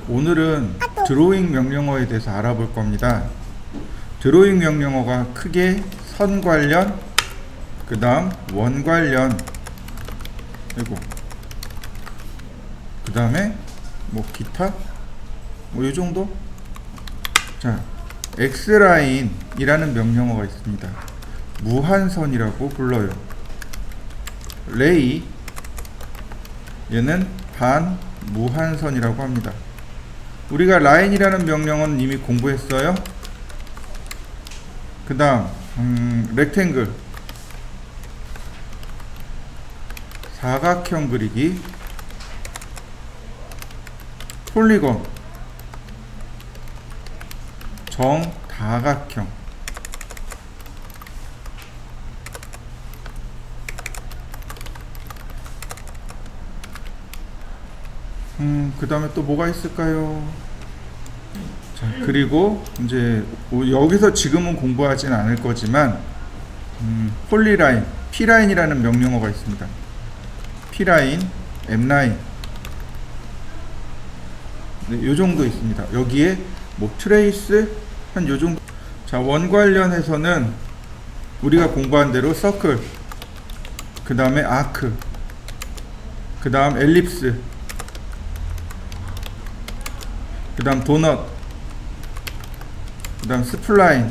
오늘은 드로잉 명령어에 대해서 알아볼 겁니다. 드로잉 명령어가 크게 선 관련, 그 다음 원 관련, 그리고 그 다음에 뭐 기타 뭐 이 정도. 자, X라인이라는 명령어가 있습니다. 무한선이라고 불러요. 레이, 얘는 반무한선이라고 합니다. 우리가 라인이라는 명령어는 이미 공부했어요. 그 다음 렉탱글, 사각형 그리기, 폴리곤, 정다각형, 그 다음에 또 뭐가 있을까요? 자, 그리고 이제 여기서 지금은 공부하진 않을 거지만 폴리라인, P라인이라는 명령어가 있습니다. P라인, M라인, 네, 요 정도 있습니다. 여기에 뭐 트레이스 한 요 정도. 자, 원 관련해서는 우리가 공부한 대로 서클, 그 다음에 아크, 그 다음 엘립스, 그 다음 도넛, 그 다음 스플라인,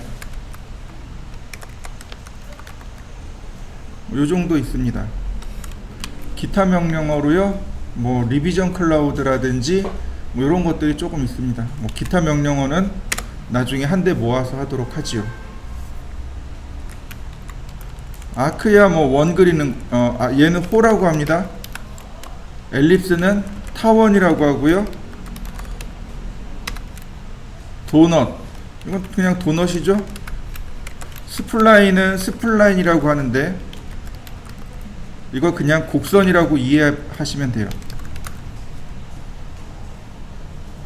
요 정도 있습니다. 기타 명령어로요, 뭐 리비전 클라우드라든지 뭐 이런 것들이 조금 있습니다. 뭐 기타 명령어는 나중에 한데 모아서 하도록 하지요. 아크야 뭐 원 그리는 얘는 호라고 합니다. 엘립스는 타원이라고 하고요. 도넛, 이건 그냥 도넛이죠. 스플라인은 스플라인이라고 하는데 이거 그냥 곡선이라고 이해하시면 돼요.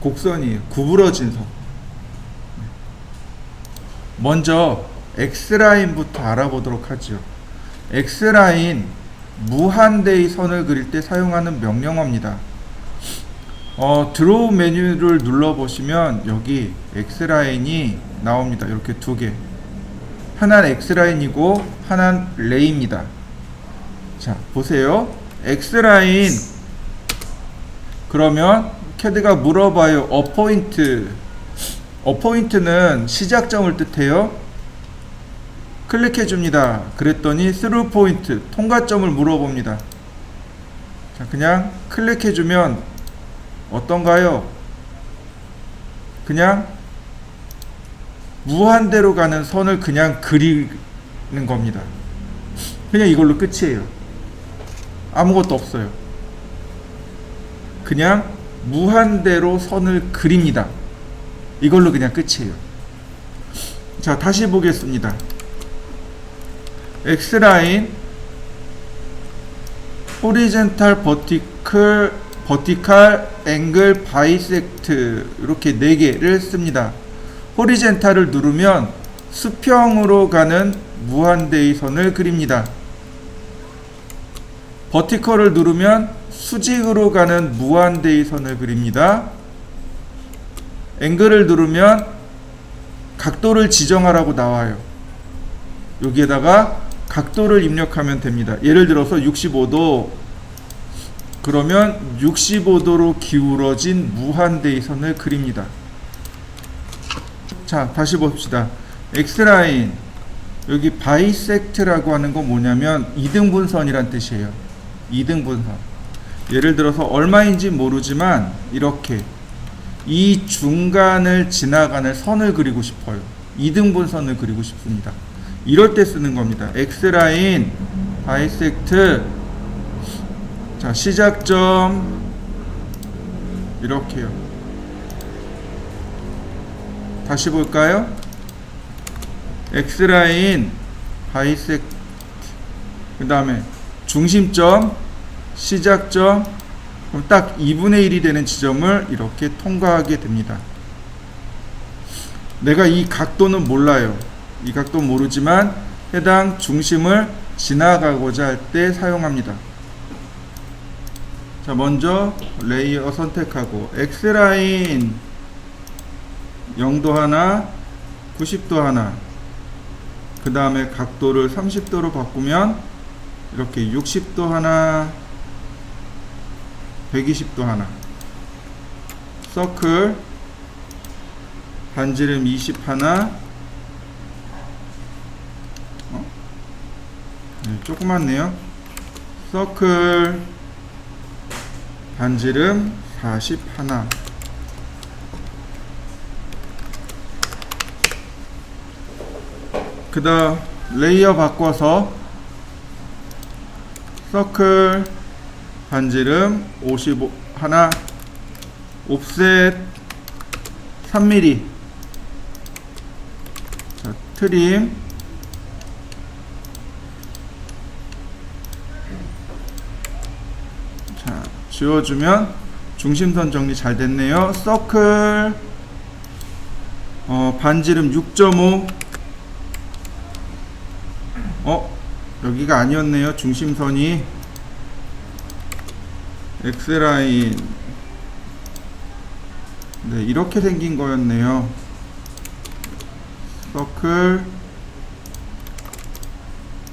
곡선이에요. 구부러진 선. 먼저 X라인부터 알아보도록 하죠. X라인, 무한대의 선을 그릴 때 사용하는 명령어입니다. 드로우 메뉴를 눌러보시면 여기 X라인이 나옵니다. 이렇게 두 개. 하나는 X라인이고 하나는 레이입니다. 자, 보세요. X라인, 그러면 캐드가 물어봐요. 어포인트는 시작점을 뜻해요. 클릭해 줍니다. 그랬더니 스루 포인트, 통과점을 물어봅니다. 자, 그냥 클릭해 주면 어떤가요? 그냥 무한대로 가는 선을 그냥 그리는 겁니다. 그냥 이걸로 끝이에요. 아무것도 없어요. 그냥 무한대로 선을 그립니다. 이걸로 그냥 끝이에요. 자, 다시 보겠습니다. X라인, 호리젠탈, 버티칼, 앵글, 바이섹트, 이렇게 4개를 씁니다. 호리젠탈을 누르면 수평으로 가는 무한대의 선을 그립니다. 버티컬을 누르면 수직으로 가는 무한대의 선을 그립니다. 앵글을 누르면 각도를 지정하라고 나와요. 여기에다가 각도를 입력하면 됩니다. 예를 들어서 65도, 그러면 65도로 기울어진 무한대의 선을 그립니다. 자, 다시 봅시다. X라인, 여기 바이섹트라고 하는 건 뭐냐면 이등분선이란 뜻이에요. 이등분선. 예를 들어서 얼마인지 모르지만 이렇게 이 중간을 지나가는 선을 그리고 싶어요. 이등분선을 그리고 싶습니다. 이럴 때 쓰는 겁니다. X라인, 바이섹트. 자, 시작점 이렇게요. 다시 볼까요? X라인, 바이섹트, 그 다음에 중심점, 시작점, 그럼 딱 2분의 1이 되는 지점을 이렇게 통과하게 됩니다. 내가 이 각도는 몰라요. 이 각도 모르지만 해당 중심을 지나가고자 할 때 사용합니다. 자, 먼저 레이어 선택하고 X라인 0도 하나, 90도 하나, 그 다음에 각도를 30도로 바꾸면 이렇게 60도 하나, 120도 하나, 서클 반지름 20 하나, 네, 조그맣네요. 서클 반지름 40 하나. 그 다음 레이어 바꿔서 서클 반지름 55 하나, 옵셋 3mm. 자, 트림 자, 지워주면 중심선 정리 잘 됐네요. 서클 반지름 6.5. 여기가 아니었네요. 중심선이 X라인, 네, 이렇게 생긴 거였네요. 서클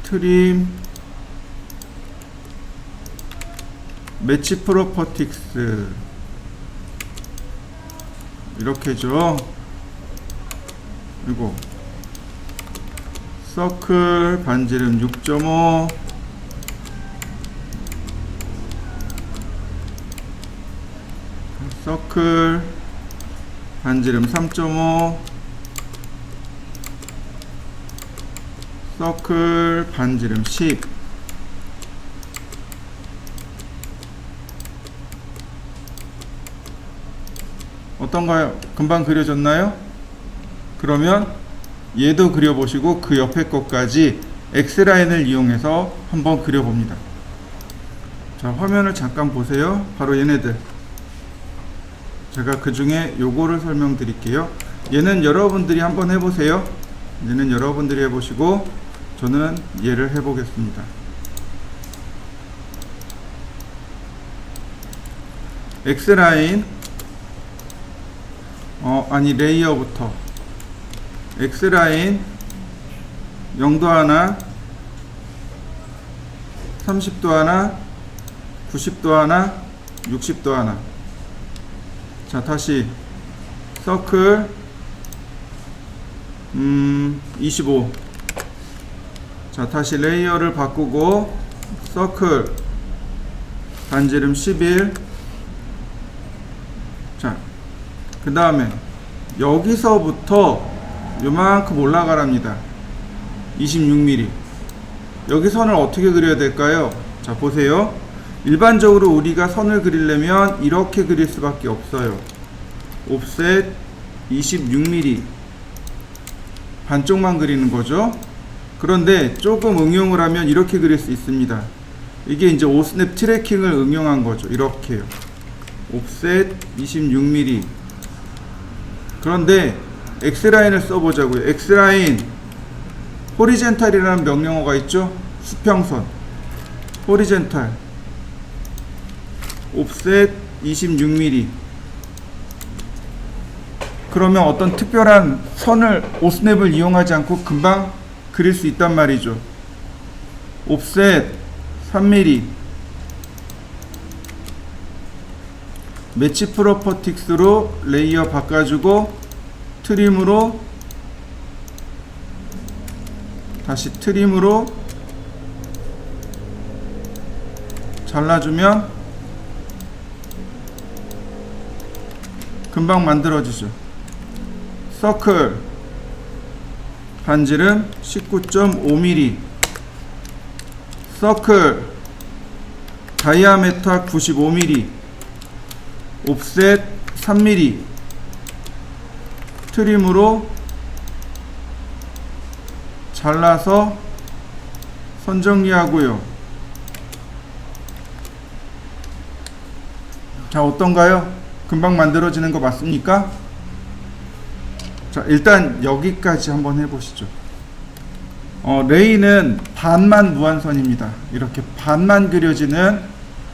트림 매치 프로퍼틱스 이렇게죠. 그리고 서클 반지름 6.5, 서클 반지름 3.5, 서클 반지름 10. 어떤가요? 금방 그려졌나요? 그러면 얘도 그려보시고 그 옆에 것까지 X라인을 이용해서 한번 그려봅니다. 자, 화면을 잠깐 보세요. 바로 얘네들. 제가 그 중에 요거를 설명드릴게요. 얘는 여러분들이 한번 해보세요. 얘는 여러분들이 해보시고 저는 얘를 해보겠습니다. X라인 아니 레이어부터 X라인 0도 하나, 30도 하나, 90도 하나, 60도 하나. 자, 다시 서클 25. 자, 다시 레이어를 바꾸고 서클 반지름 11. 자, 그 다음에 여기서부터 요만큼 올라가랍니다. 26mm. 여기 선을 어떻게 그려야 될까요? 자, 보세요. 일반적으로 우리가 선을 그리려면 이렇게 그릴 수밖에 없어요. 옵셋 26mm. 반쪽만 그리는 거죠. 그런데 조금 응용을 하면 이렇게 그릴 수 있습니다. 이게 이제 오스냅 트래킹을 응용한 거죠. 이렇게요. 옵셋 26mm. 그런데 X라인을 써보자고요. X라인 호리젠탈이라는 명령어가 있죠. 수평선 호리젠탈 옵셋 26mm. 그러면 어떤 특별한 선을 오스냅을 이용하지 않고 금방 그릴 수 있단 말이죠. 옵셋 3mm. 매치 프로퍼틱스로 레이어 바꿔주고 트림으로 다시 트림으로 잘라주면 금방 만들어지죠. 서클 반지름 19.5mm, 서클 다이아메타 95mm, 옵셋 3mm. 트림으로 잘라서 선 정리하고요. 자, 어떤가요? 금방 만들어지는 거 맞습니까? 자, 일단 여기까지 한번 해보시죠. 레이는 반만 무한선입니다. 이렇게 반만 그려지는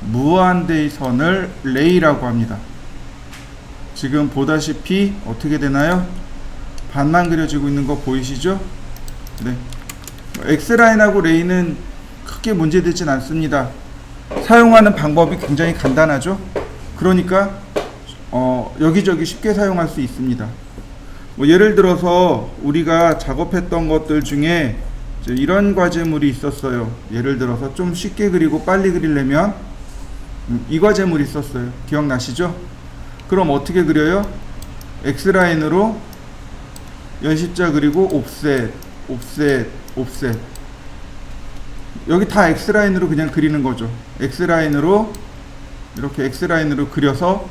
무한대의 선을 레이라고 합니다. 지금 보다시피 어떻게 되나요? 반만 그려지고 있는 거 보이시죠? 네. X라인하고 레이는 크게 문제되진 않습니다. 사용하는 방법이 굉장히 간단하죠? 그러니까 여기저기 쉽게 사용할 수 있습니다. 뭐 예를 들어서 우리가 작업했던 것들 중에 이런 과제물이 있었어요. 예를 들어서 좀 쉽게 그리고 빨리 그리려면 이 과제물이 있었어요. 기억나시죠? 그럼 어떻게 그려요? X라인으로 연십자 그리고 옵셋, 옵셋, 옵셋. 여기 다 X라인으로 그냥 그리는 거죠. X라인으로 이렇게 X라인으로 그려서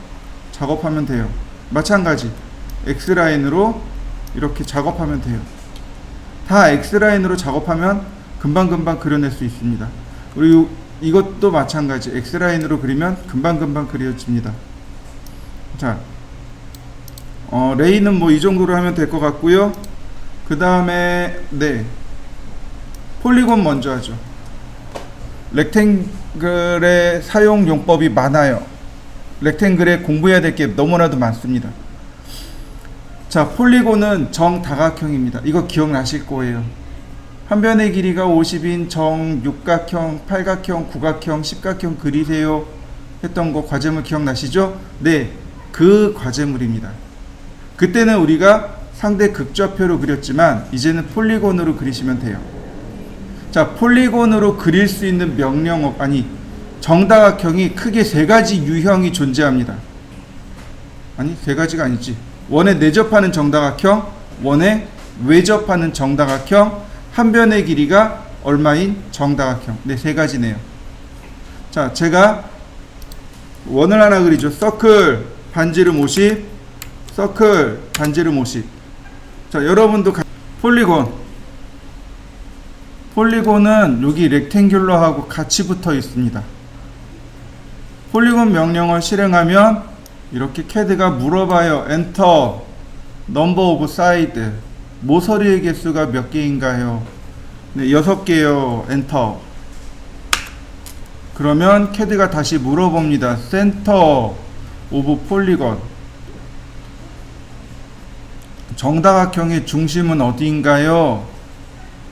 작업하면 돼요. 마찬가지 X라인으로 이렇게 작업하면 돼요. 다 X라인으로 작업하면 금방금방 그려낼 수 있습니다. 그리고 이것도 마찬가지 X라인으로 그리면 금방금방 그려집니다. 자, 레이는 뭐 이 정도로 하면 될 것 같고요. 그 다음에 네, 폴리곤 먼저 하죠. 렉탱글의 사용 용법이 많아요. 렉탱글에 공부해야 될 게 너무나도 많습니다. 자, 폴리곤은 정다각형입니다. 이거 기억나실 거예요. 한 변의 길이가 50인 정육각형, 팔각형, 구각형, 십각형 그리세요 했던 거 과제물 기억나시죠? 네, 그 과제물입니다. 그때는 우리가 상대 극좌표로 그렸지만 이제는 폴리곤으로 그리시면 돼요. 자, 폴리곤으로 그릴 수 있는 명령어, 아니 정다각형이 크게 세 가지 유형이 존재합니다. 아니, 세 가지가 아니지. 원에 내접하는 정다각형, 원에 외접하는 정다각형, 한 변의 길이가 얼마인 정다각형. 네, 세 가지네요. 자, 제가 원을 하나 그리죠. 서클, 반지름 50, 서클, 반지름 50. 자, 여러분도 폴리곤은 여기 렉탱귤러하고 같이 붙어 있습니다. 폴리곤 명령을 실행하면 이렇게 CAD가 물어봐요. 엔터, 넘버 오브 사이드, 모서리의 개수가 몇 개인가요? 네, 6개요. 엔터. 그러면 CAD가 다시 물어봅니다. 센터 오브 폴리곤, 정다각형의 중심은 어디인가요?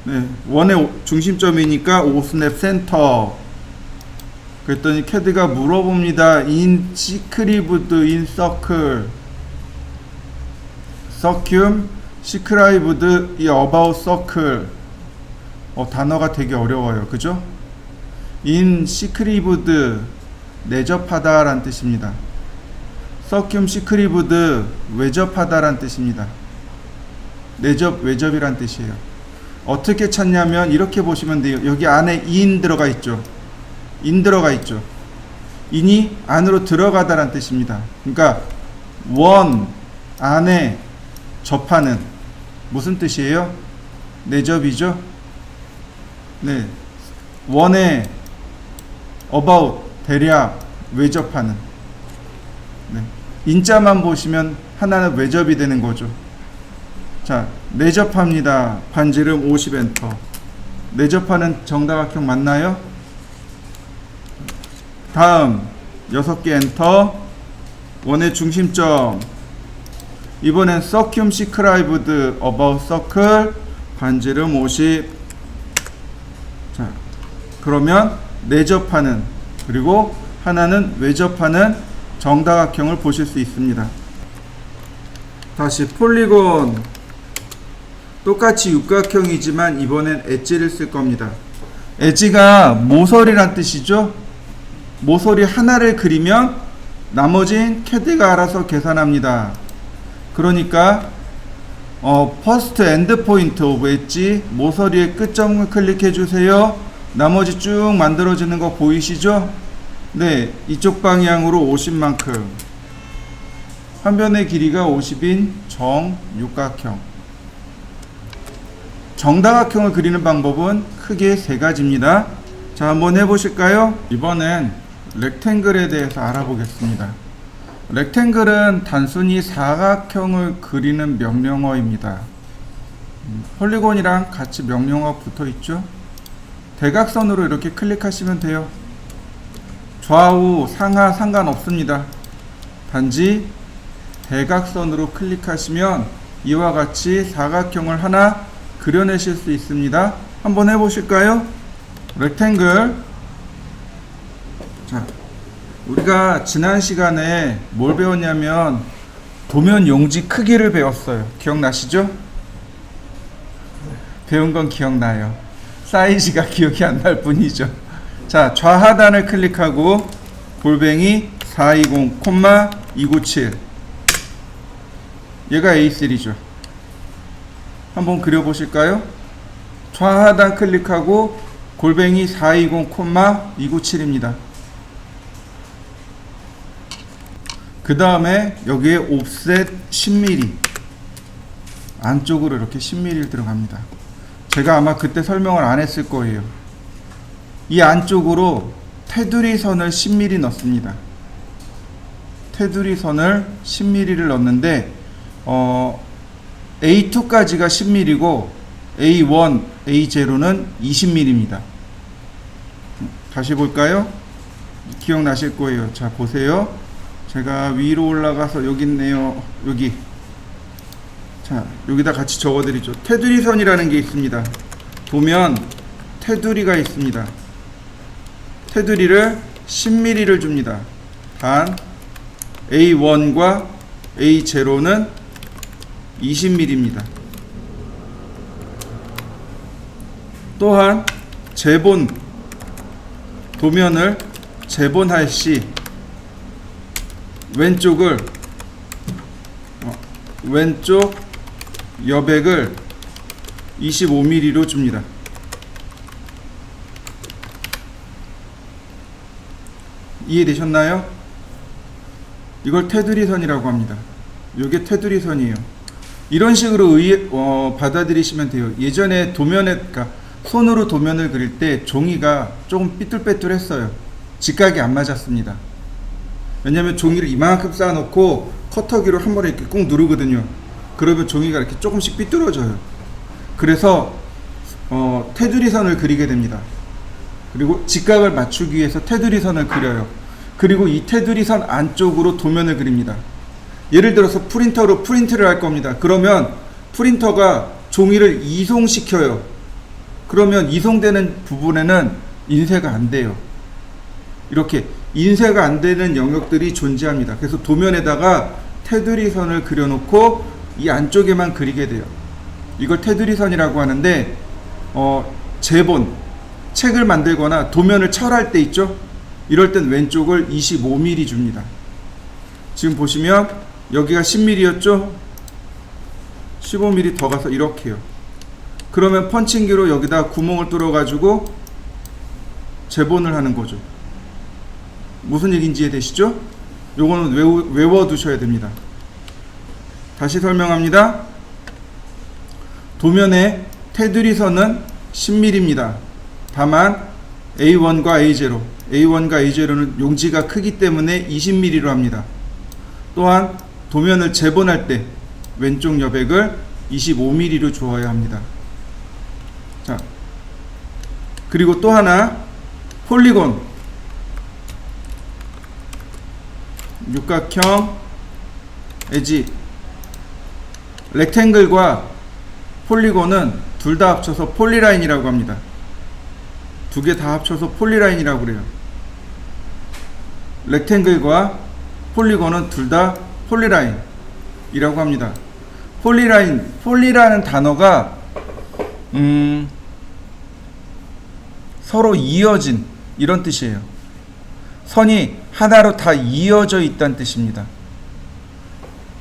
네, 원의 중심점이니까 5스냅 센터. 그랬더니 CAD가 물어봅니다. in circled in circle, circum described about circle. 단어가 되게 어려워요. 그죠? in circled 내접하다 라는 뜻입니다. circum described 외접하다 라는 뜻입니다. 내접, 외접이란 뜻이에요. 어떻게 찾냐면 이렇게 보시면 돼요. 여기 안에 in 들어가 있죠. in 들어가 있죠. in이 안으로 들어가다란 뜻입니다. 그러니까 원 안에 접하는, 무슨 뜻이에요? 내접이죠. 네, 원에 about 대략 외접하는. 네, 인자만 보시면 하나는 외접이 되는 거죠. 자, 내접합니다. 반지름 50 엔터. 내접하는 정다각형 맞나요? 다음 6개 엔터. 원의 중심점. 이번엔 circum described about circle, 반지름 50. 자, 그러면 내접하는, 그리고 하나는 외접하는 정다각형을 보실 수 있습니다. 다시 폴리곤. 똑같이 육각형이지만 이번엔 엣지를 쓸 겁니다. 엣지가 모서리란 뜻이죠. 모서리 하나를 그리면 나머진 CAD가 알아서 계산합니다. 그러니까 first end point of 엣지, 모서리의 끝점을 클릭해 주세요. 나머지 쭉 만들어지는 거 보이시죠? 네, 이쪽 방향으로 50만큼. 한 변의 길이가 50인 정육각형. 정다각형을 그리는 방법은 크게 세 가지입니다. 자, 한번 해보실까요? 이번엔 렉탱글에 대해서 알아보겠습니다. 렉탱글은 단순히 사각형을 그리는 명령어입니다. 폴리곤이랑 같이 명령어 붙어 있죠. 대각선으로 이렇게 클릭하시면 돼요. 좌우 상하 상관없습니다. 단지 대각선으로 클릭하시면 이와 같이 사각형을 하나 그려내실 수 있습니다. 한번 해보실까요? 렉탱글. 자, 우리가 지난 시간에 뭘 배웠냐면 도면 용지 크기를 배웠어요. 기억나시죠? 배운 건 기억나요. 사이즈가 기억이 안 날 뿐이죠. 자, 좌하단을 클릭하고 골뱅이 420,297, 얘가 A3죠. 한번 그려보실까요? 좌하단 클릭하고 골뱅이 420,297입니다. 그 다음에 여기에 옵셋 10mm, 안쪽으로 이렇게 10mm 들어갑니다. 제가 아마 그때 설명을 안 했을 거예요. 이 안쪽으로 테두리 선을 10mm 넣습니다. 테두리 선을 10mm를 넣는데 A2까지가 10mm고 A1, A0는 20mm입니다. 다시 볼까요? 기억나실 거예요. 자, 보세요. 제가 위로 올라가서 여기 있네요. 여기. 자, 여기다 같이 적어드리죠. 테두리 선이라는 게 있습니다. 보면 테두리가 있습니다. 테두리를 10mm를 줍니다. 단 A1과 A0는 20mm입니다. 또한 재본, 도면을 재본할 시 왼쪽 여백을 25mm로 줍니다. 이해되셨나요? 이걸 테두리선이라고 합니다. 이게 테두리선이에요. 이런 식으로 받아들이시면 돼요. 예전에 그러니까 손으로 도면을 그릴 때 종이가 조금 삐뚤빼뚤했어요. 직각이 안 맞았습니다. 왜냐면 종이를 이만큼 쌓아놓고 커터기로 한 번에 이렇게 꾹 누르거든요. 그러면 종이가 이렇게 조금씩 삐뚤어져요. 그래서 테두리선을 그리게 됩니다. 그리고 직각을 맞추기 위해서 테두리선을 그려요. 그리고 이 테두리선 안쪽으로 도면을 그립니다. 예를 들어서 프린터로 프린트를 할 겁니다. 그러면 프린터가 종이를 이송시켜요. 그러면 이송되는 부분에는 인쇄가 안 돼요. 이렇게 인쇄가 안 되는 영역들이 존재합니다. 그래서 도면에다가 테두리선을 그려놓고 이 안쪽에만 그리게 돼요. 이걸 테두리선이라고 하는데 재본, 책을 만들거나 도면을 철할 때 있죠? 이럴 땐 왼쪽을 25mm 줍니다. 지금 보시면 여기가 10mm였죠? 15mm 더 가서 이렇게요. 그러면 펀칭기로 여기다 구멍을 뚫어 가지고 재본을 하는 거죠. 무슨 얘기인지 이해되시죠? 요거는 외워두셔야 됩니다. 다시 설명합니다. 도면의 테두리선은 10mm입니다. 다만 A1과 A0는 용지가 크기 때문에 20mm로 합니다. 또한 도면을 재본할 때 왼쪽 여백을 25mm로 주어야 합니다. 자, 그리고 또 하나 폴리곤, 육각형, 엣지, 렉탱글과 폴리곤은 둘 다 합쳐서 폴리라인이라고 합니다. 두 개 다 합쳐서 폴리라인이라고 그래요. 렉탱글과 폴리곤은 둘 다 폴리라인이라고 합니다. 폴리라는 단어가 서로 이어진 이런 뜻이에요. 선이 하나로 다 이어져 있다는 뜻입니다.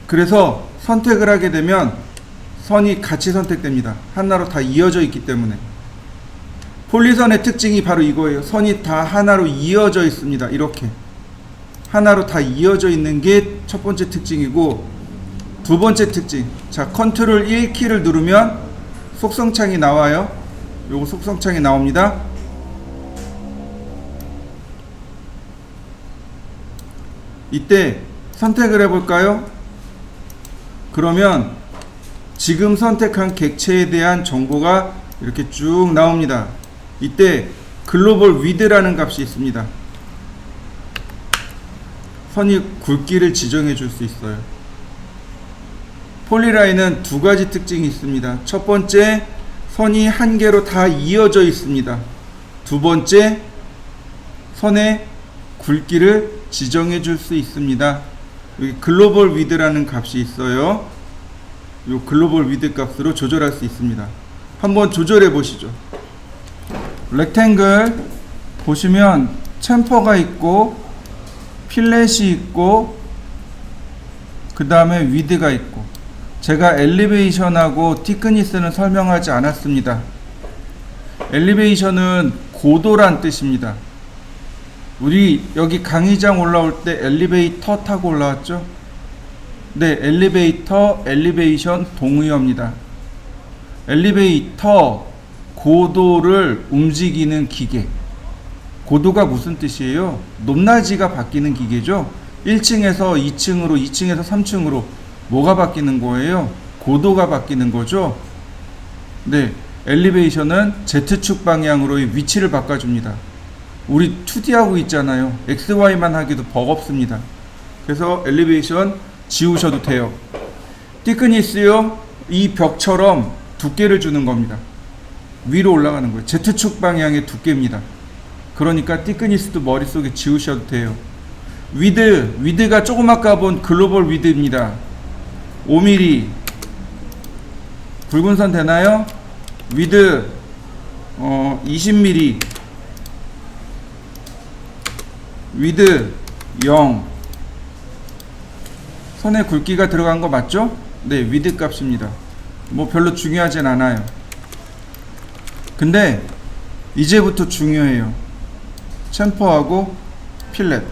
그래서 선택을 하게 되면 선이 같이 선택됩니다. 하나로 다 이어져 있기 때문에. 폴리선의 특징이 바로 이거예요. 선이 다 하나로 이어져 있습니다. 이렇게 하나로 다 이어져 있는 게 첫 번째 특징이고, 두 번째 특징, 자, 컨트롤 1키를 누르면 속성창이 나와요. 요거 속성창이 나옵니다. 이때 선택을 해볼까요? 그러면 지금 선택한 객체에 대한 정보가 이렇게 쭉 나옵니다. 이때 글로벌 위드라는 값이 있습니다. 선이 굵기를 지정해 줄 수 있어요. 폴리라인은 두 가지 특징이 있습니다. 첫 번째, 선이 한 개로 다 이어져 있습니다. 두 번째, 선의 굵기를 지정해 줄 수 있습니다. 여기 글로벌 위드라는 값이 있어요. 이 글로벌 위드 값으로 조절할 수 있습니다. 한번 조절해 보시죠. 렉탱글 보시면 챔퍼가 있고 필렛이 있고 그 다음에 위드가 있고, 제가 엘리베이션하고 티크니스는 설명하지 않았습니다. 엘리베이션은 고도란 뜻입니다. 우리 여기 강의장 올라올 때 엘리베이터 타고 올라왔죠? 네, 엘리베이터, 엘리베이션 동의어입니다. 엘리베이터, 고도를 움직이는 기계. 고도가 무슨 뜻이에요? 높낮이가 바뀌는 기계죠. 1층에서 2층으로, 2층에서 3층으로 뭐가 바뀌는 거예요? 고도가 바뀌는 거죠. 네, 엘리베이션은 Z축 방향으로의 위치를 바꿔줍니다. 우리 2D 하고 있잖아요. XY만 하기도 버겁습니다. 그래서 엘리베이션 지우셔도 돼요. 티크니스요, 이 벽처럼 두께를 주는 겁니다. 위로 올라가는 거예요. Z축 방향의 두께입니다. 그러니까 티크니스도 머릿속에 지우셔도 돼요. 위드가 조금 아까 본 글로벌 위드입니다. 5mm. 굵은 선 되나요? 위드 20mm. 위드 0. 선의 굵기가 들어간 거 맞죠? 네, 위드 값입니다. 뭐 별로 중요하진 않아요. 근데 이제부터 중요해요. 챔퍼하고 필렛.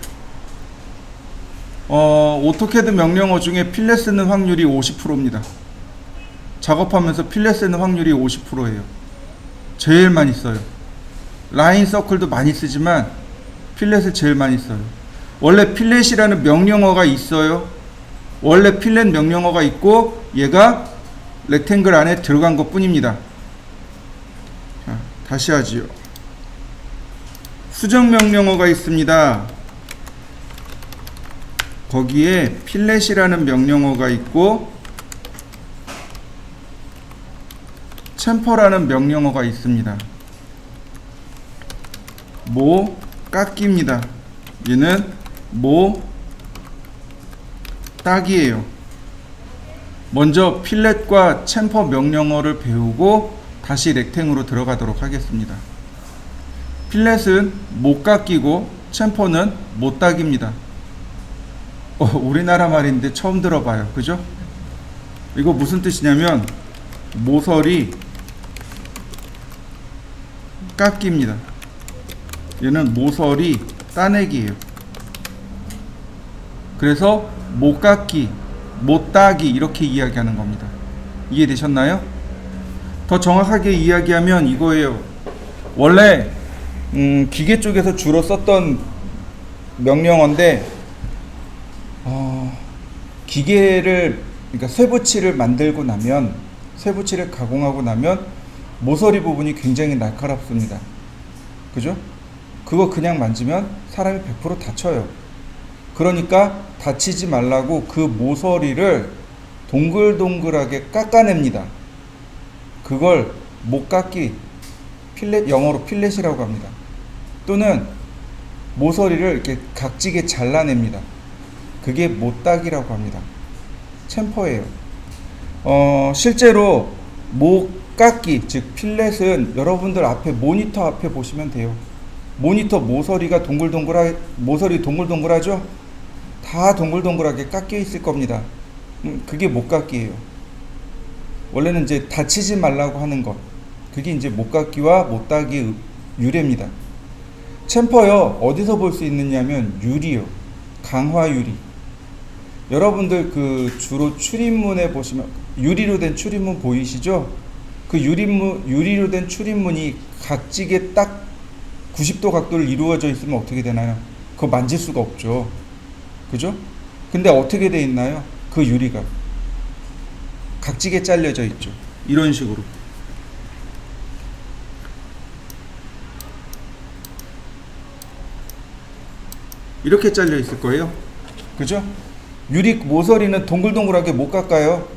오토캐드 명령어 중에 필렛 쓰는 확률이 50%입니다. 작업하면서 필렛 쓰는 확률이 50%예요. 제일 많이 써요. 라인 서클도 많이 쓰지만 필렛을 제일 많이 써요. 원래 필렛이라는 명령어가 있어요. 원래 필렛 명령어가 있고 얘가 렉탱글 안에 들어간 것 뿐입니다. 자, 다시 하지요. 수정 명령어가 있습니다. 거기에 필렛이라는 명령어가 있고 챔퍼라는 명령어가 있습니다. 모 깎기입니다. 얘는 모 따기예요. 먼저 필렛과 챔퍼 명령어를 배우고 다시 렉탱으로 들어가도록 하겠습니다. 필렛은 못 깎이고 챔퍼는 못 따기입니다. 우리나라 말인데 처음 들어봐요. 그죠? 이거 무슨 뜻이냐면 모서리 깎기입니다. 얘는 모서리 따내기예요. 그래서 못 깎기, 못 따기 이렇게 이야기하는 겁니다. 이해되셨나요? 더 정확하게 이야기하면 이거예요. 원래 기계 쪽에서 주로 썼던 명령어인데 기계를, 그러니까 쇠붙이를 만들고 나면, 쇠붙이를 가공하고 나면 모서리 부분이 굉장히 날카롭습니다. 그죠? 그거 그냥 만지면 사람이 100% 다쳐요. 그러니까 다치지 말라고 그 모서리를 동글동글하게 깎아냅니다. 그걸 못 깎기, 필렛, 영어로 필렛이라고 합니다. 또는 모서리를 이렇게 각지게 잘라냅니다. 그게 못 따기라고 합니다. 챔퍼예요. 실제로 못 깎기, 즉 필렛은 여러분들 앞에 모니터 앞에 보시면 돼요. 모니터 모서리가 모서리 동글동글하죠? 다 동글동글하게 깎여 있을 겁니다. 그게 못 깎기예요. 원래는 이제 다치지 말라고 하는 것, 그게 이제 못 깎기와 못 따기 유래입니다. 챔퍼요, 어디서 볼 수 있느냐면 유리요, 강화 유리. 여러분들 그 주로 출입문에 보시면 유리로 된 출입문 보이시죠? 그 유리로 된 출입문이 각지게 딱 90도 각도를 이루어져 있으면 어떻게 되나요? 그거 만질 수가 없죠. 그죠? 근데 어떻게 돼 있나요? 그 유리가 각지게 잘려져 있죠. 이런 식으로. 이렇게 잘려 있을 거예요. 그죠? 유리 모서리는 동글동글하게 못 깎아요.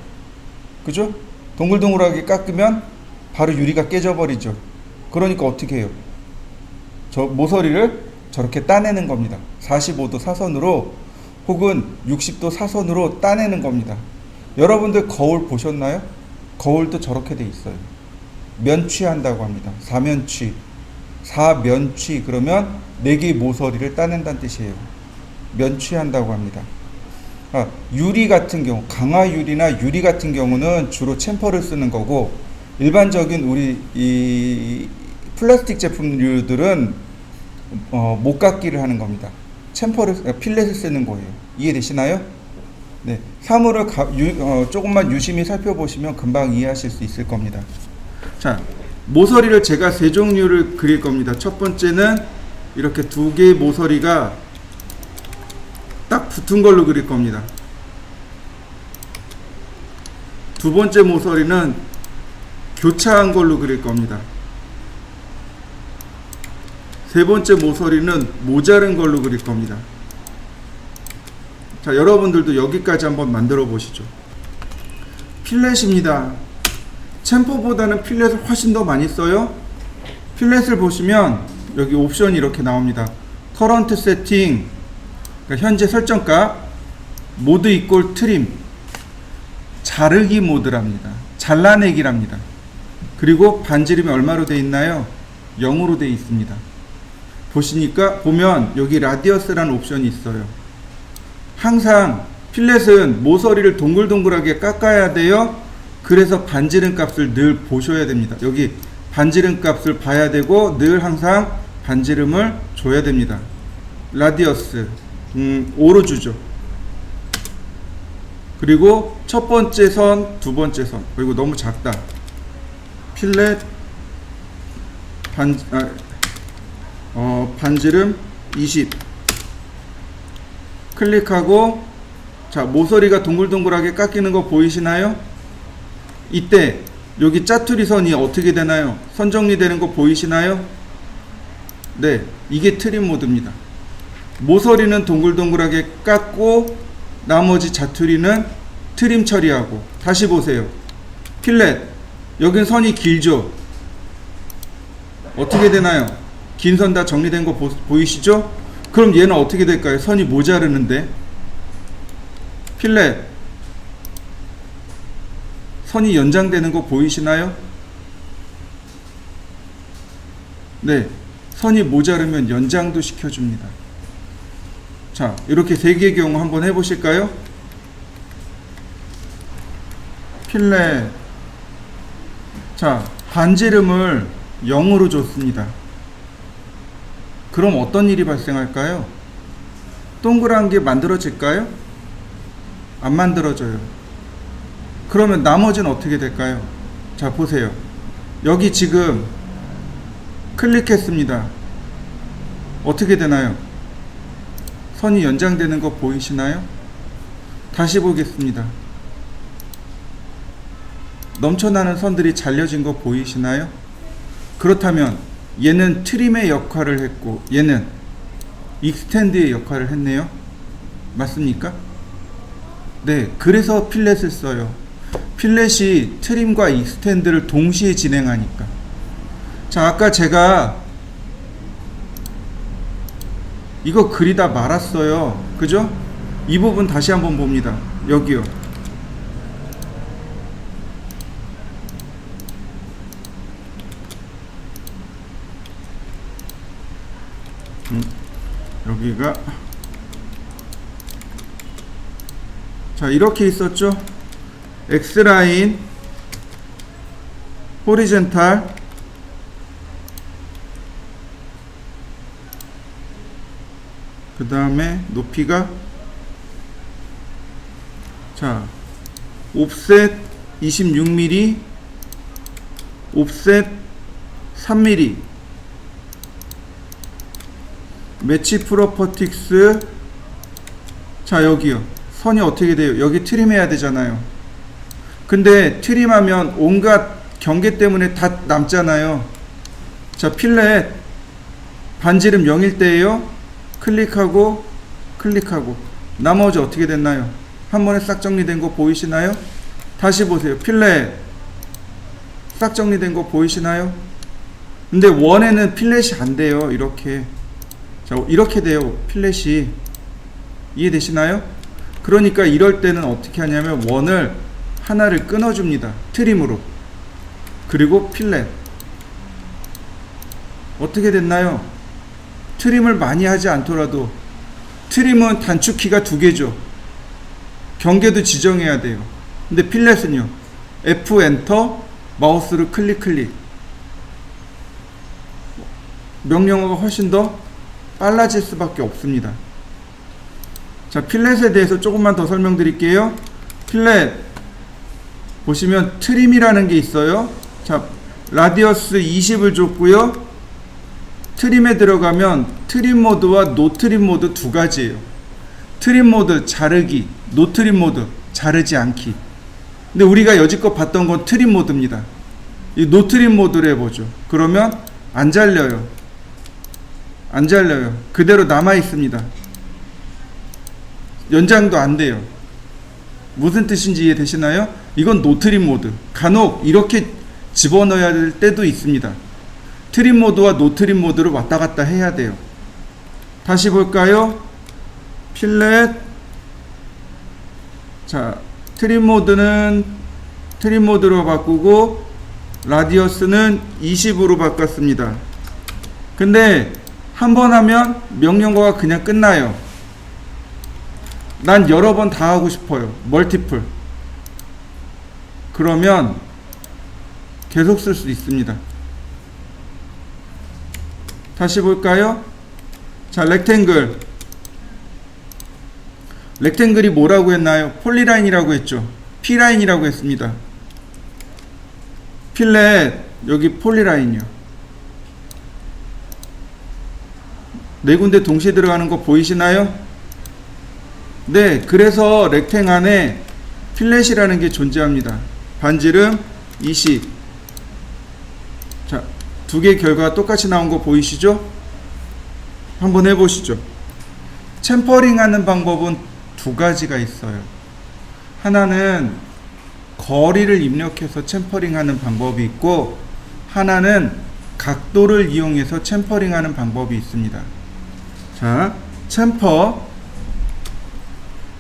그죠? 동글동글하게 깎으면 바로 유리가 깨져버리죠. 그러니까 어떻게 해요? 저 모서리를 저렇게 따내는 겁니다. 45도 사선으로 혹은 60도 사선으로 따내는 겁니다. 여러분들 거울 보셨나요? 거울도 저렇게 돼 있어요. 면취한다고 합니다. 사면취. 사면취 그러면 4개의 모서리를 따낸다는 뜻이에요. 면취한다고 합니다. 유리 같은 경우, 강화유리나 유리 같은 경우는 주로 챔퍼를 쓰는 거고, 일반적인 우리 이 플라스틱 제품류들은 목깎기를 하는 겁니다. 필렛을 쓰는 거예요. 이해되시나요? 네, 사물을 조금만 유심히 살펴보시면 금방 이해하실 수 있을 겁니다. 자, 모서리를 제가 3종류를 그릴 겁니다. 첫 번째는 이렇게 2개의 모서리가 딱 붙은 걸로 그릴 겁니다. 두 번째 모서리는 교차한 걸로 그릴 겁니다. 세 번째 모서리는 모자른 걸로 그릴 겁니다. 자, 여러분들도 여기까지 한번 만들어 보시죠. 필렛입니다. 챔퍼보다는 필렛을 훨씬 더 많이 써요. 필렛을 보시면 여기 옵션이 이렇게 나옵니다. 커런트 세팅, 그러니까 현재 설정값, 모드 이퀄 트림, 자르기 모드랍니다. 잘라내기랍니다. 그리고 반지름이 얼마로 되어 있나요? 0으로 되어 있습니다. 보면 여기 라디어스라는 옵션이 있어요. 항상 필렛은 모서리를 동글동글하게 깎아야 돼요. 그래서 반지름 값을 늘 보셔야 됩니다. 여기 반지름 값을 봐야 되고 늘 항상 반지름을 줘야 됩니다. 라디어스 5로 주죠. 그리고 첫 번째 선, 두 번째 선. 그리고 너무 작다. 필렛 반지름 20. 클릭하고, 자, 모서리가 동글동글하게 깎이는 거 보이시나요? 이때 여기 짜투리 선이 어떻게 되나요? 선 정리되는 거 보이시나요? 네, 이게 트림 모드입니다. 모서리는 동글동글하게 깎고 나머지 자투리는 트림 처리하고. 다시 보세요. 필렛, 여긴 선이 길죠? 어떻게 되나요? 긴 선 다 정리된 거 보이시죠? 그럼 얘는 어떻게 될까요? 선이 모자르는데. 필렛, 선이 연장되는 거 보이시나요? 네, 선이 모자르면 연장도 시켜줍니다. 자, 이렇게 3개의 경우 한번 해보실까요? 필렛, 자, 반지름을 0으로 줬습니다. 그럼 어떤 일이 발생할까요? 동그란 게 만들어질까요? 안 만들어져요. 그러면 나머지는 어떻게 될까요? 자, 보세요. 여기 지금 클릭했습니다. 어떻게 되나요? 선이 연장되는 거 보이시나요? 다시 보겠습니다. 넘쳐나는 선들이 잘려진 거 보이시나요? 그렇다면 얘는 트림의 역할을 했고 얘는 익스텐드의 역할을 했네요. 맞습니까? 네, 그래서 필렛을 써요. 필렛이 트림과 익스텐드를 동시에 진행하니까. 자, 아까 제가 이거 그리다 말았어요. 그죠? 이 부분 다시 한번 봅니다. 여기요. 여기가, 자, 이렇게 있었죠. X라인, 호리젠탈, 그 다음에 높이가, 자, 옵셋 26mm, 옵셋 3mm, 매치 프로퍼틱스. 자, 여기요. 선이 어떻게 돼요? 여기 트림해야 되잖아요. 근데 트림하면 온갖 경계 때문에 다 남잖아요. 자, 필렛 반지름 0일 때예요. 클릭하고 클릭하고 나머지 어떻게 됐나요? 한 번에 싹 정리된 거 보이시나요? 다시 보세요. 필렛 싹 정리된 거 보이시나요? 근데 원에는 필렛이 안 돼요. 이렇게. 자, 이렇게 돼요. 필렛이. 이해되시나요? 그러니까 이럴 때는 어떻게 하냐면 원을 하나를 끊어줍니다. 트림으로. 그리고 필렛. 어떻게 됐나요? 트림을 많이 하지 않더라도 트림은 단축키가 2개죠. 경계도 지정해야 돼요. 근데 필렛은요. F 엔터 마우스로 클릭. 명령어가 훨씬 더 빨라질 수밖에 없습니다. 자, 필렛에 대해서 조금만 더 설명드릴게요. 필렛 보시면 트림이라는 게 있어요. 자, 라디어스 20을 줬고요. 트림에 들어가면 트림 모드와 노 트림 모드 2가지예요. 트림 모드 자르기, 노 트림 모드 자르지 않기. 근데 우리가 여지껏 봤던 건 트림 모드입니다. 이 노 트림 모드를 해보죠. 그러면 안 잘려요. 그대로 남아 있습니다. 연장도 안 돼요. 무슨 뜻인지 이해되시나요? 이건 노 트림 모드. 간혹 이렇게 집어넣어야 될 때도 있습니다. 트림 모드와 노 트림 모드를 왔다 갔다 해야 돼요. 다시 볼까요? 필렛. 자, 트림 모드는 트림 모드로 바꾸고 라디어스는 20으로 바꿨습니다. 근데 한 번 하면 명령어가 그냥 끝나요. 난 여러 번 다 하고 싶어요. 멀티플. 그러면 계속 쓸 수 있습니다. 다시 볼까요? 자, 렉탱글. 렉탱글이 뭐라고 했나요? 폴리라인이라고 했죠. P라인이라고 했습니다. 필렛, 여기 폴리라인이요. 네 군데 동시에 들어가는 거 보이시나요? 네, 그래서 렉탱 안에 필렛이라는 게 존재합니다. 반지름 20. 자, 2개 결과가 똑같이 나온 거 보이시죠? 한번 해보시죠. 챔퍼링 하는 방법은 2가지가 있어요. 하나는 거리를 입력해서 챔퍼링 하는 방법이 있고, 하나는 각도를 이용해서 챔퍼링 하는 방법이 있습니다. 자, 챔퍼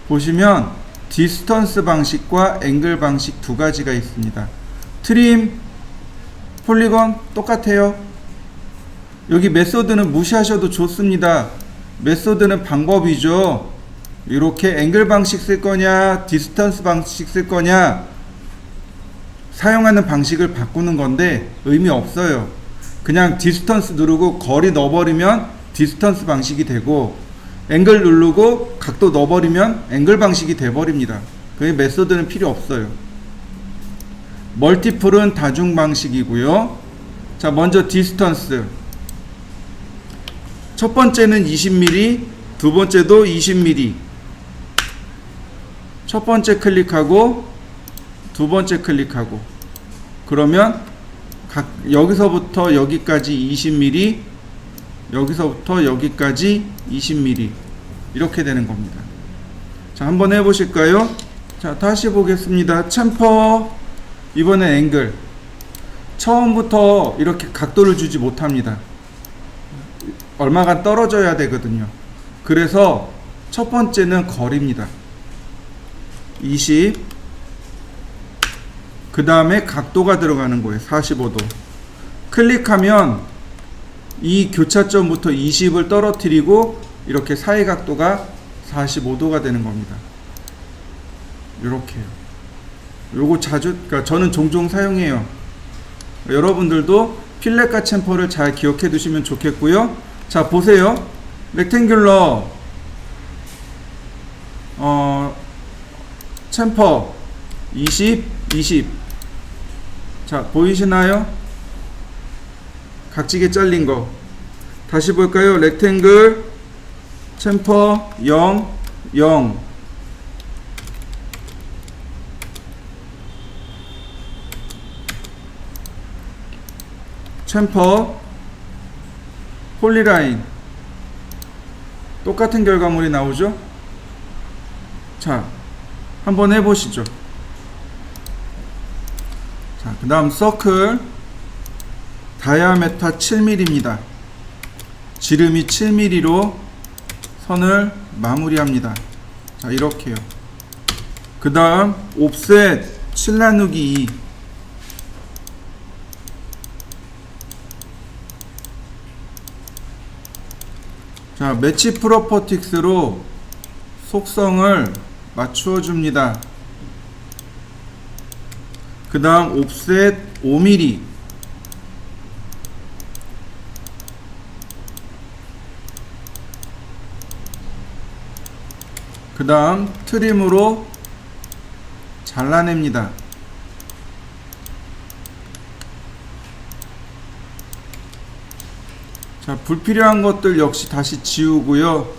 보시면 디스턴스 방식과 앵글 방식 2가지가 있습니다. 트림, 폴리건 똑같아요. 여기 메소드는 무시하셔도 좋습니다. 메소드는 방법이죠. 이렇게 앵글 방식 쓸 거냐, 디스턴스 방식 쓸 거냐, 사용하는 방식을 바꾸는 건데 의미 없어요. 그냥 디스턴스 누르고 거리 넣어버리면 디스턴스 방식이 되고, 앵글 누르고 각도 넣어버리면 앵글 방식이 돼버립니다. 그 메소드는 필요 없어요. 멀티플은 다중 방식이고요. 자, 먼저 디스턴스. 첫 번째는 20mm, 두 번째도 20mm. 첫 번째 클릭하고 두 번째 클릭하고, 그러면 여기서부터 여기까지 20mm, 여기서부터 여기까지 20mm 이렇게 되는 겁니다. 자, 한번 해보실까요? 자, 다시 보겠습니다. 챔퍼. 이번엔 앵글. 처음부터 이렇게 각도를 주지 못합니다. 얼마간 떨어져야 되거든요. 그래서 첫 번째는 거리입니다. 20. 그 다음에 각도가 들어가는 거예요. 45도. 클릭하면 이 교차점부터 20을 떨어뜨리고 이렇게 사이 각도가 45도가 되는 겁니다. 이렇게요. 요거 그러니까 저는 종종 사용해요. 여러분들도 필렛과 챔퍼를 잘 기억해 두시면 좋겠고요. 자, 보세요. 렉탱귤러 챔퍼 20, 20. 자, 보이시나요? 각지게 잘린 거. 다시 볼까요? 렉탱글 챔퍼 0, 0. 챔퍼 폴리라인. 똑같은 결과물이 나오죠? 자, 한번 해보시죠. 자, 그 다음 서클 다이아메타 7mm입니다. 지름이 7mm로 선을 마무리합니다. 자, 이렇게요. 그 다음 옵셋 7 나누기 2. 자, 매치 프로퍼틱스로 속성을 맞추어 줍니다. 그 다음 옵셋 5mm. 그 다음 트림으로 잘라냅니다. 자, 불필요한 것들 역시 다시 지우고요.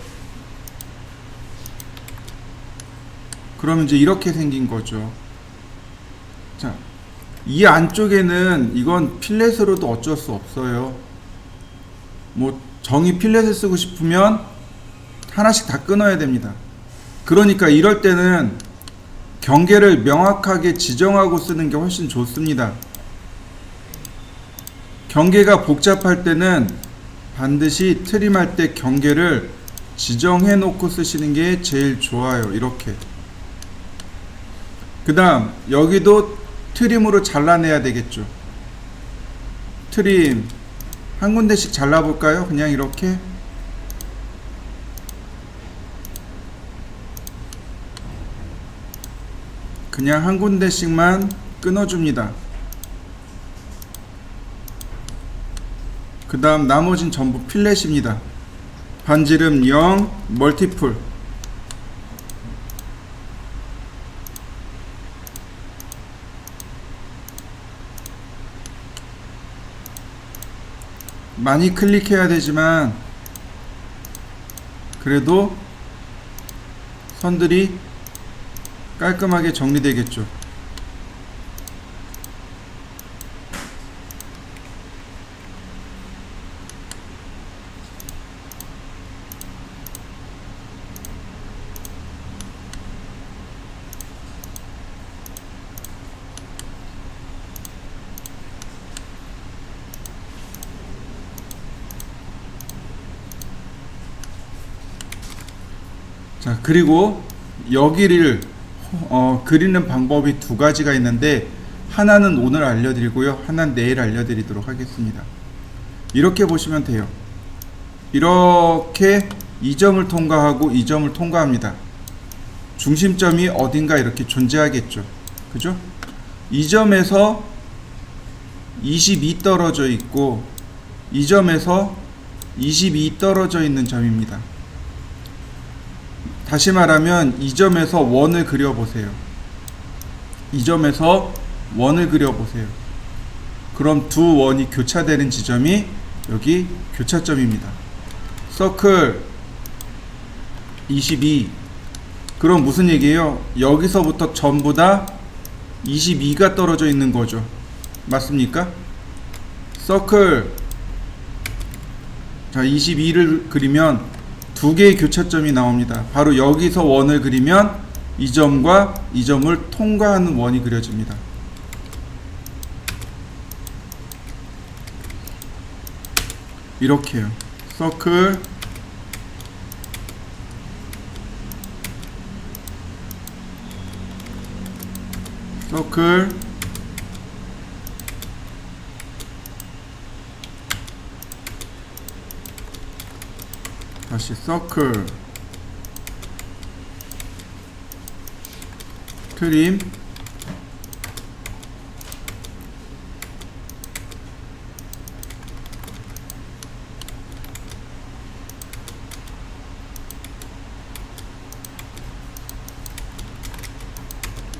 그러면 이제 이렇게 생긴 거죠. 자, 이 안쪽에는 이건 필렛으로도 어쩔 수 없어요. 뭐 정의 필렛을 쓰고 싶으면 하나씩 다 끊어야 됩니다. 그러니까 이럴 때는 경계를 명확하게 지정하고 쓰는 게 훨씬 좋습니다. 경계가 복잡할 때는 반드시 트림할 때 경계를 지정해 놓고 쓰시는 게 제일 좋아요. 이렇게. 그 다음 여기도 트림으로 잘라내야 되겠죠. 트림 한 군데씩 잘라볼까요? 그냥 이렇게. 그냥 한 군데씩만 끊어줍니다. 그 다음 나머진 전부 필렛입니다. 반지름 0, 멀티플. 많이 클릭해야 되지만 그래도 선들이 깔끔하게 정리되겠죠. 자, 그리고 여기를 그리는 방법이 두 가지가 있는데 하나는 오늘 알려드리고요, 하나는 내일 알려드리도록 하겠습니다. 이렇게 보시면 돼요. 이렇게 이 점을 통과하고 이 점을 통과합니다. 중심점이 어딘가 이렇게 존재하겠죠. 그죠? 이 점에서 22 떨어져 있고 이 점에서 22 떨어져 있는 점입니다. 다시 말하면 이 점에서 원을 그려보세요. 이 점에서 원을 그려보세요. 그럼 두 원이 교차되는 지점이 여기 교차점입니다. 서클 22. 그럼 무슨 얘기예요? 여기서부터 전부 다 22가 떨어져 있는 거죠. 맞습니까? 서클, 자, 22를 그리면 두 개의 교차점이 나옵니다. 바로 여기서 원을 그리면 이 점과 이 점을 통과하는 원이 그려집니다. 이렇게요. 서클, 서클, 다시 서클, 트림,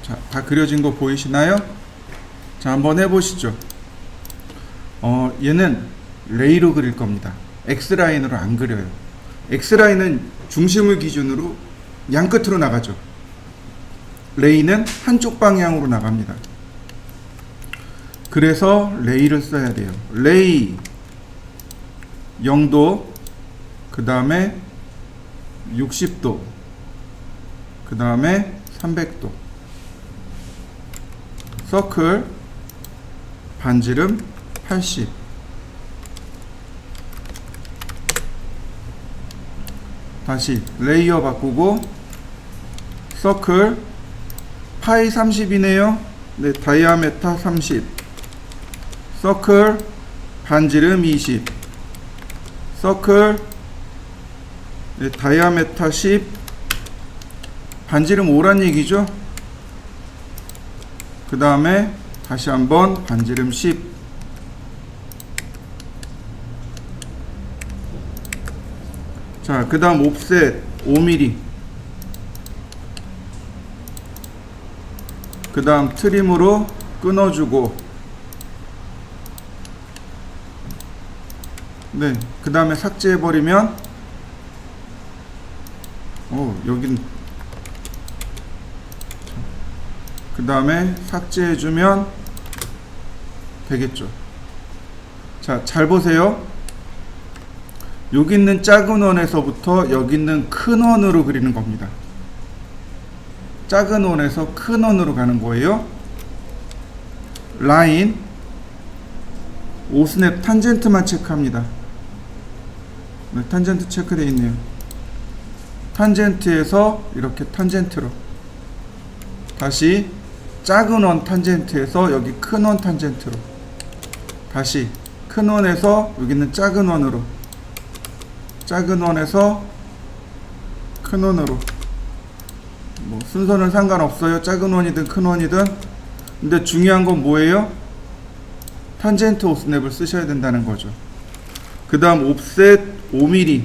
자, 다 그려진 거 보이시나요? 자, 한번 해보시죠. 얘는 레이로 그릴 겁니다. X라인으로 안 그려요. X라인은 중심을 기준으로 양끝으로 나가죠. 레이는 한쪽 방향으로 나갑니다. 그래서 레이를 써야 돼요. 레이 0도, 그 다음에 60도, 그 다음에 300도. 서클 반지름 80. 다시 레이어 바꾸고 서클 파이 30이네요. 네, 다이아메타 30. 서클 반지름 20. 서클 네, 다이아메타 10. 반지름 5란 얘기죠. 그 다음에 다시 한번 반지름 10. 자, 그 다음 옵셋 5mm. 그 다음 트림으로 끊어주고, 네, 그 다음에 삭제해버리면, 여긴, 그 다음에 삭제해주면 되겠죠. 자, 잘 보세요. 여기 있는 작은 원에서부터 여기 있는 큰 원으로 그리는 겁니다. 작은 원에서 큰 원으로 가는 거예요. 라인 5스냅 탄젠트만 체크합니다. 네, 탄젠트 체크되어 있네요. 탄젠트에서 이렇게 탄젠트로, 다시 작은 원 탄젠트에서 여기 큰 원 탄젠트로, 다시 큰 원에서 여기 있는 작은 원으로, 작은 원에서 큰 원으로. 뭐 순서는 상관없어요. 작은 원이든 큰 원이든. 근데 중요한 건 뭐예요? 탄젠트 오스냅을 쓰셔야 된다는 거죠. 그 다음 옵셋 5mm.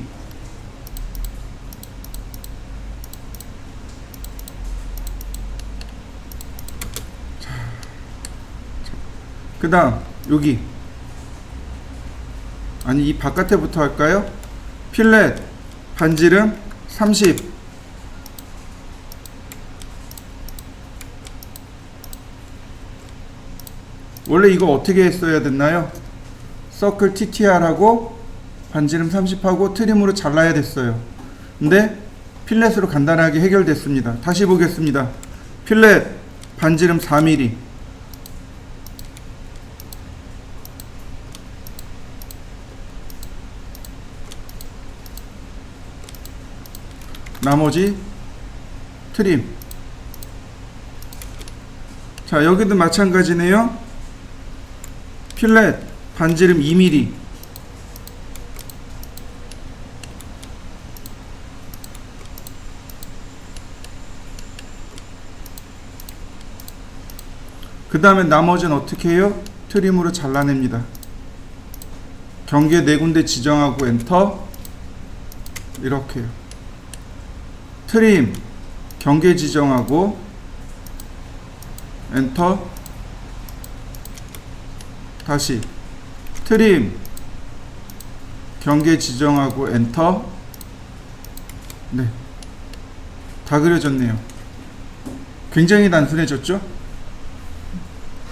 그 다음 여기, 아니 이 바깥에부터 할까요? 필렛 반지름 30. 원래 이거 어떻게 했어야 됐나요? 서클 TTR하고 반지름 30하고 트림으로 잘라야 됐어요. 근데 필렛으로 간단하게 해결됐습니다. 다시 보겠습니다. 필렛 반지름 4mm. 나머지 트림. 자, 여기도 마찬가지네요. 필렛 반지름 2mm. 그 다음에 나머지는 어떻게 해요? 트림으로 잘라냅니다. 경계 4군데 지정하고 엔터. 이렇게요. 트림 경계 지정하고 엔터. 다시 트림 경계 지정하고 엔터. 네, 다 그려졌네요. 굉장히 단순해졌죠?